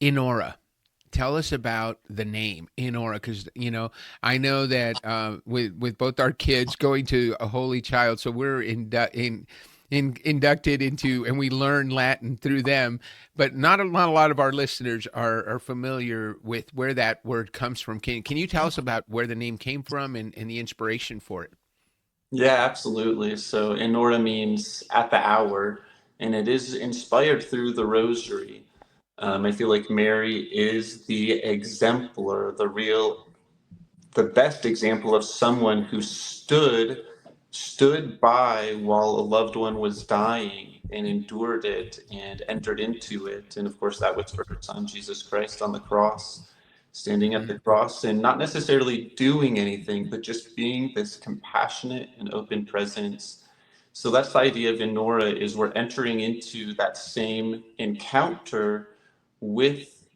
Inhora. Tell us about the name Inhora, because I know that with both our kids going to a holy child, so we're inducted into, and we learn Latin through them, but not a lot of our listeners are familiar with where that word comes from. Can you tell us about where the name came from and the inspiration for it? Yeah, absolutely. So Inhora means at the hour, and it is inspired through the Rosary. I feel like Mary is the exemplar, the best example of someone who stood by while a loved one was dying and endured it and entered into it. And of course, that was for her son, Jesus Christ, on the cross, standing at the cross and not necessarily doing anything, but just being this compassionate and open presence. So that's the idea of Inhora, is we're entering into that same encounter with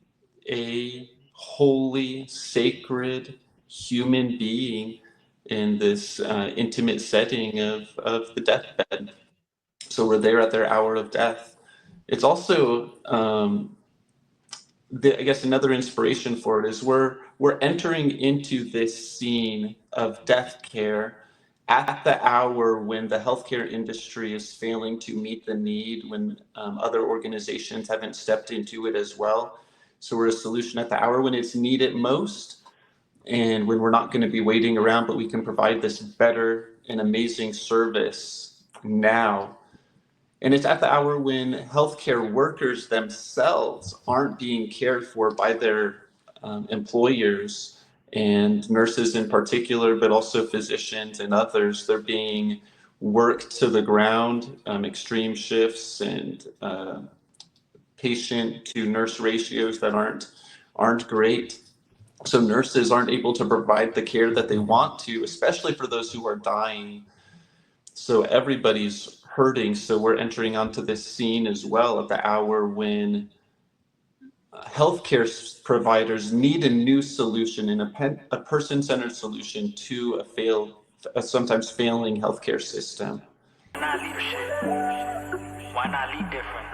a holy, sacred human being in this intimate setting of the deathbed. So we're there at their hour of death. It's also, I guess, another inspiration for it is we're entering into this scene of death care at the hour when the healthcare industry is failing to meet the need, when other organizations haven't stepped into it as well. So we're a solution at the hour when it's needed most, and when we're not going to be waiting around, but we can provide this better and amazing service now. And it's at the hour when healthcare workers themselves aren't being cared for by their employers, and nurses in particular, but also physicians and others. They're being worked to the ground, extreme shifts and patient to nurse ratios that aren't great. So nurses aren't able to provide the care that they want to, especially for those who are dying. So everybody's hurting. So we're entering onto this scene as well at the hour when healthcare providers need a new solution and a person-centered solution to a sometimes failing healthcare system. Why not leadership? Why not lead different?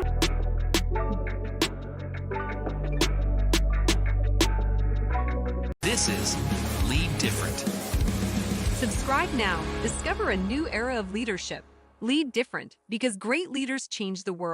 This is Lead Different. Subscribe now. Discover a new era of leadership. Lead different, because great leaders change the world.